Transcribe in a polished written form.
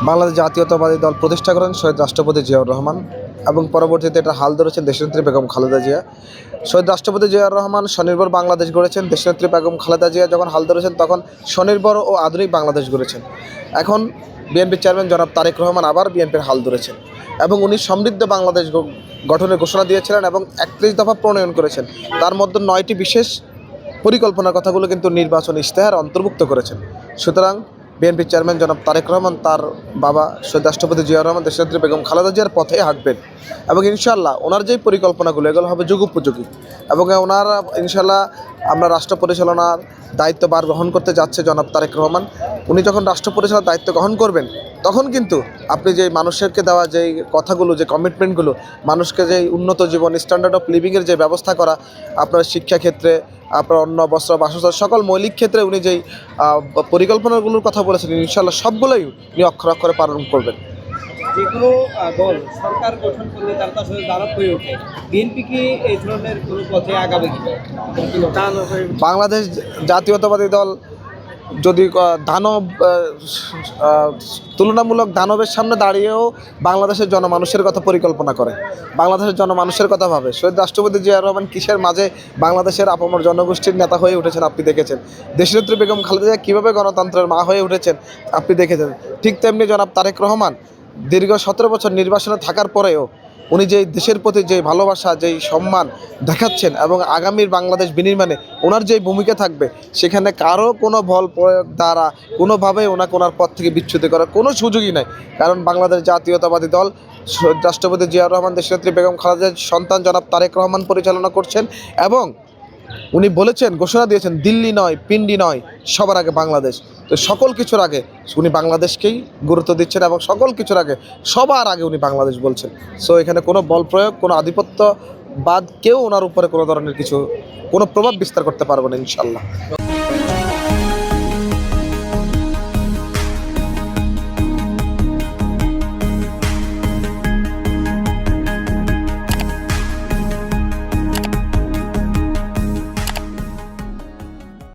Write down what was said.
বাংলাদেশ জাতীয়তাবাদী দল প্রতিষ্ঠা করেন শহীদ রাষ্ট্রপতি জিয়াউর রহমান এবং পরবর্তীতে এটা হাল ধরেছেন দেশনেত্রী বেগম খালেদা জিয়া। শহীদ রাষ্ট্রপতি জিয়াউর রহমান স্বনির্ভর বাংলাদেশ গড়েছেন, দেশনেত্রী বেগম খালেদা জিয়া যখন হাল ধরেছেন তখন স্বনির্ভর ও আধুনিক বাংলাদেশ গড়েছেন। এখন বিএনপির চেয়ারম্যান জনাব তারেক রহমান আবার বিএনপির হাল ধরেছেন এবং উনি সমৃদ্ধ বাংলাদেশ গঠনের ঘোষণা দিয়েছিলেন এবং 31 দফা প্রণয়ন করেছেন। তার মধ্যে 9টি বিশেষ পরিকল্পনার কথাগুলো কিন্তু নির্বাচন ইশতেহার অন্তর্ভুক্ত করেছেন। সুতরাং বিএনপির চেয়ারম্যান জনাব তারেক রহমান তার বাবা শহীদ রাষ্ট্রপতি জিয়াউর রহমান দেশনেত্রী বেগম খালেদা জিয়ার পথে হাঁটবেন এবং ইনশাআল্লাহ ওনার যেই পরিকল্পনাগুলো এগুলো হবে যুগোপযোগী এবং ওনার ইনশাআল্লাহ আমরা রাষ্ট্র পরিচালনার দায়িত্বভার গ্রহণ করতে যাচ্ছে জনাব তারেক রহমান। উনি যখন রাষ্ট্র পরিচালনার দায়িত্ব গ্রহণ করবেন তখন কিন্তু আপনি যেই মানুষকে দেওয়া যেই কথাগুলো, যে কমিটমেন্টগুলো, মানুষকে যেই উন্নত জীবন স্ট্যান্ডার্ড অফ লিভিংয়ের যে ব্যবস্থা করা, আপনার শিক্ষাক্ষেত্রে, আপনার অন্ন বস্ত্র বাসস্থান সকল মৌলিক ক্ষেত্রে উনি যেই পরিকল্পনাগুলোর কথা বলেছেন ইনশাআল্লাহ সবগুলোই উনি অক্ষরে অক্ষরে পালন করবেন। যেগুলো দল সরকার গঠন করলে তার সাথে দাঁড়াত হয়ে ওঠে, বিএনপি কি এই ধরনের কোনো পথে আগাবে কি? বাংলাদেশ জাতীয়তাবাদী দল যদি দানব তুলনামূলক দানবের সামনে দাঁড়িয়েও বাংলাদেশের জনমানুষের কথা পরিকল্পনা করে, বাংলাদেশের জনমানুষের কথা ভাবে। শহীদ রাষ্ট্রপতি জিয়াউর রহমান কিসের মাঝে বাংলাদেশের আপামর জনগোষ্ঠীর নেতা হয়ে উঠেছেন আপনি দেখেছেন, দেশনেত্রী বেগম খালেদা জিয়া কীভাবে গণতন্ত্রের মা হয়ে উঠেছেন আপনি দেখেছেন। ঠিক তেমনি জনাব তারেক রহমান দীর্ঘ 17 বছর নির্বাসনে থাকার পরেও উনি যেই দেশের প্রতি যেই ভালোবাসা, যেই সম্মান দেখাচ্ছেন এবং আগামীর বাংলাদেশ বিনির্মাণে ওনার যেই ভূমিকা থাকবে সেখানে কারো কোনো বল প্রয়োগ দ্বারা কোনোভাবেই ওনার পথ থেকে বিচ্যুত করার কোনো সুযোগই নাই। কারণ বাংলাদেশ জাতীয়তাবাদী দল রাষ্ট্রপতি জিয়াউর রহমান দেশনেত্রী বেগম খালেদার সন্তান জনাব তারেক রহমান পরিচালনা করছেন এবং উনি বলেছেন, ঘোষণা দিয়েছেন, দিল্লি নয়, পিন্ডি নয়, সবার আগে বাংলাদেশ। তো সকল কিছুর আগে উনি বাংলাদেশকেই গুরুত্ব দিচ্ছেন এবং সকল কিছুর আগে সবার আগে উনি বাংলাদেশ বলছেন। সো এখানে কোনো বল প্রয়োগ, কোনো আধিপত্যবাদ কেউ ওনার উপরে কোনো ধরনের কোনো প্রভাব বিস্তার করতে পারবে না ইনশাল্লাহ।